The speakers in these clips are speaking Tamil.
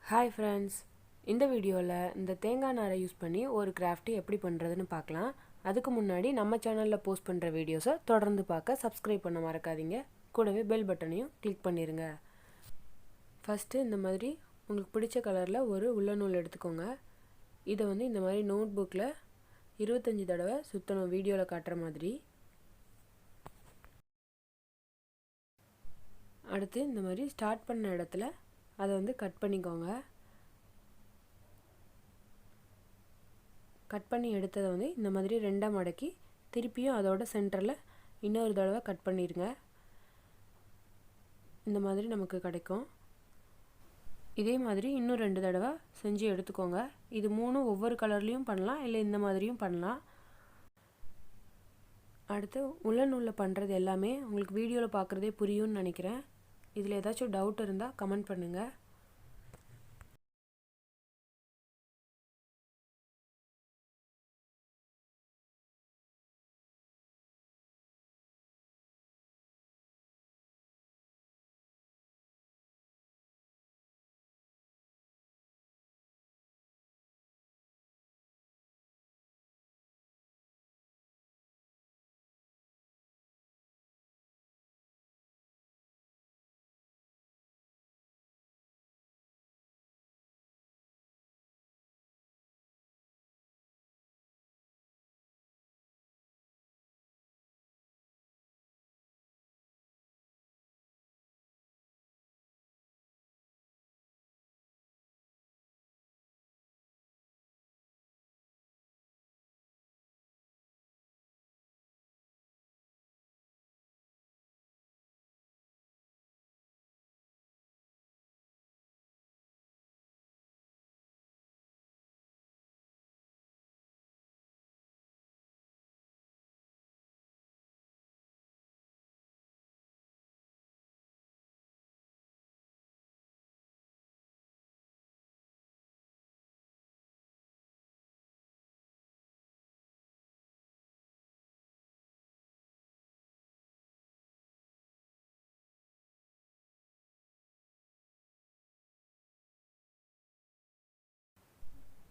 Hi friends, இந்த வீடியோவில் இந்த தேங்காய் நாரை யூஸ் பண்ணி ஒரு கிராஃப்ட் எப்படி பண்ணுறதுன்னு பார்க்கலாம். அதுக்கு முன்னாடி நம்ம சேனலில் போஸ்ட் பண்ணுற வீடியோஸை தொடர்ந்து பார்க்க சப்ஸ்கிரைப் பண்ண மறக்காதீங்க. கூடவே பெல் பட்டனையும் கிளிக் பண்ணிடுங்க. ஃபஸ்ட்டு இந்த மாதிரி உங்களுக்கு பிடிச்ச கலரில் ஒரு உல்லன் நூல் எடுத்துக்கோங்க. இதை இந்த மாதிரி நோட் புக்கில் 25 தடவை சுற்றணும், வீடியோவில் காட்டுற மாதிரி. அடுத்து இந்த மாதிரி ஸ்டார்ட் பண்ண இடத்துல அதை கட் பண்ணிக்கோங்க. கட் பண்ணி எடுத்ததை இந்த மாதிரி ரெண்டாக மடக்கி திருப்பியும் அதோட சென்டரில் இன்னொரு தடவை கட் பண்ணிடுங்க. இந்த மாதிரி நமக்கு கிடைக்கும். இதே மாதிரி இன்னும் 2 தடவை செஞ்சு எடுத்துக்கோங்க. இது 3 ஒவ்வொரு கலர்லேயும் பண்ணலாம், இல்லை இந்த மாதிரியும் பண்ணலாம். அடுத்து உல்லன் நூலில் பண்ணுறது எல்லாமே உங்களுக்கு வீடியோவில் பார்க்குறதே புரியும்னு நினைக்கிறேன். இதில் ஏதாச்சும் டவுட் இருந்தால் கமெண்ட் பண்ணுங்கள்.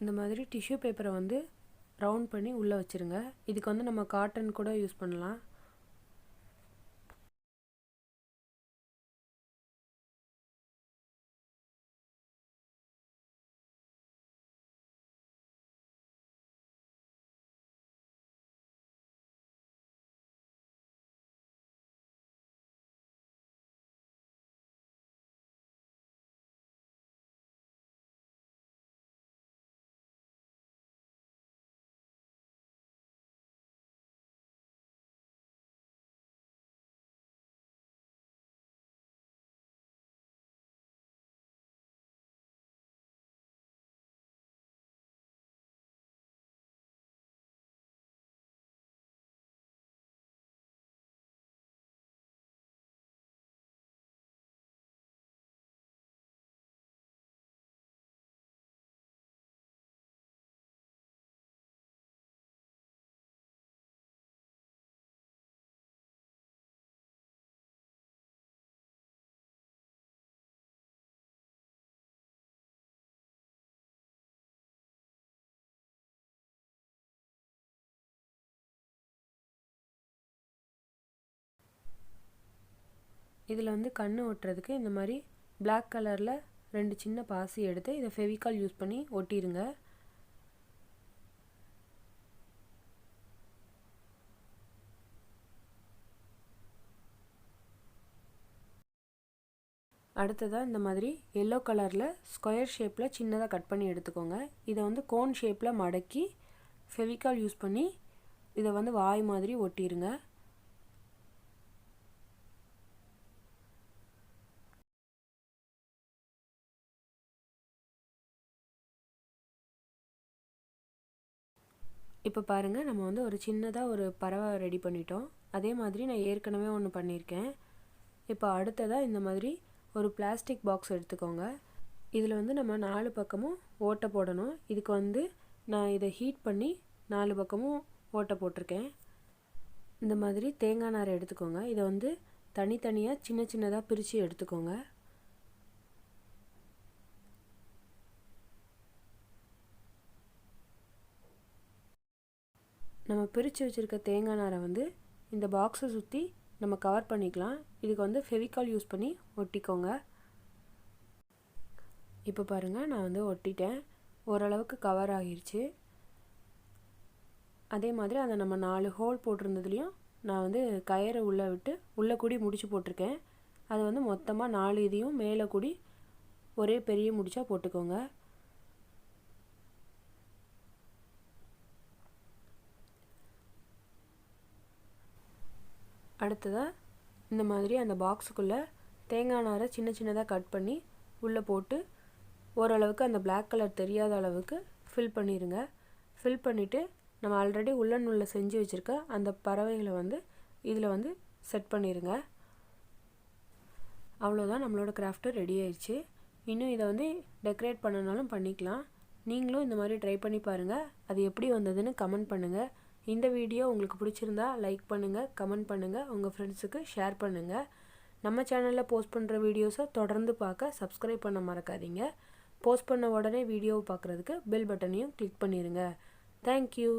இந்த மாதிரி டிஷ்யூ பேப்பரை ரவுண்ட் பண்ணி உள்ளே வச்சுருங்க. இதுக்கு நம்ம காட்டன் கூட யூஸ் பண்ணலாம். இதில் கண்ணு ஒட்டுறதுக்கு இந்த மாதிரி பிளாக் கலரில் 2 சின்ன பாசி எடுத்து இதை ஃபெவிகால் யூஸ் பண்ணி ஒட்டிடுங்க. அடுத்ததாக இந்த மாதிரி எல்லோ கலரில் ஸ்கொயர் ஷேப்பில் சின்னதாக கட் பண்ணி எடுத்துக்கோங்க. இதை கோன் ஷேப்பில் மடக்கி ஃபெவிகால் யூஸ் பண்ணி இதை வாய் மாதிரி ஒட்டிடுங்க. இப்போ பாருங்கள், நம்ம ஒரு சின்னதாக ஒரு பறவை ரெடி பண்ணிட்டோம். அதே மாதிரி நான் ஏற்கனவே ஒன்று பண்ணியிருக்கேன். இப்போ அடுத்ததாக இந்த மாதிரி ஒரு பிளாஸ்டிக் பாக்ஸ் எடுத்துக்கோங்க. இதில் நம்ம 4 பக்கமும் ஓட்டை போடணும். இதுக்கு நான் இதை ஹீட் பண்ணி 4 பக்கமும் ஓட்டை போட்டிருக்கேன். இந்த மாதிரி தேங்காய் நாரை எடுத்துக்கோங்க. இதை தனித்தனியாக சின்ன சின்னதாக பிரித்து எடுத்துக்கோங்க. நம்ம பிரித்து வச்சுருக்க தேங்காய் நாரை வந்து இந்த பாக்ஸை சுற்றி நம்ம கவர் பண்ணிக்கலாம். இதுக்கு வந்து ஃபெவிகால் யூஸ் பண்ணி ஒட்டிக்கோங்க. இப்போ பாருங்கள், நான் வந்து ஒட்டிட்டேன். ஓரளவுக்கு கவர் ஆகிருச்சு. அதே மாதிரி அந்த நம்ம 4 ஹோல் போட்டிருந்ததுலேயும் நான் வந்து கயிறை உள்ளே விட்டு உள்ளே கூடி முடிச்சு போட்டிருக்கேன். அது வந்து மொத்தமாக 4 இதையும் மேலே கூடி ஒரே பெரிய முடிச்சாக போட்டுக்கோங்க. அடுத்ததாக இந்த மாதிரி அந்த பாக்ஸுக்குள்ளே தேங்காய் நாரை சின்ன சின்னதாக கட் பண்ணி உள்ளே போட்டு ஓரளவுக்கு அந்த பிளாக் கலர் தெரியாத அளவுக்கு ஃபில் பண்ணிடுங்க. ஃபில் பண்ணிவிட்டு நம்ம ஆல்ரெடி உள்ளே செஞ்சு வச்சுருக்க அந்த பறவைகளை வந்து இதில் வந்து செட் பண்ணிடுங்க. அவ்வளோதான், நம்மளோட கிராஃப்ட்டு ரெடி ஆயிடுச்சு. இன்னும் இதை வந்து டெக்கரேட் பண்ணனாலும் பண்ணிக்கலாம். நீங்களும் இந்த மாதிரி ட்ரை பண்ணி பாருங்கள். அது எப்படி வந்ததுன்னு கமெண்ட் பண்ணுங்கள். இந்த வீடியோ உங்களுக்கு பிடிச்சிருந்தா லைக் பண்ணுங்கள், கமெண்ட் பண்ணுங்கள், உங்கள் ஃப்ரெண்ட்ஸுக்கு ஷேர் பண்ணுங்கள். நம்ம சேனலில் போஸ்ட் பண்ணுற வீடியோஸை தொடர்ந்து பார்க்க சப்ஸ்கிரைப் பண்ண மறக்காதீங்க. போஸ்ட் பண்ண உடனே வீடியோவை பார்க்குறதுக்கு பெல் பட்டனையும் கிளிக் பண்ணிடுங்க. தேங்க்யூ.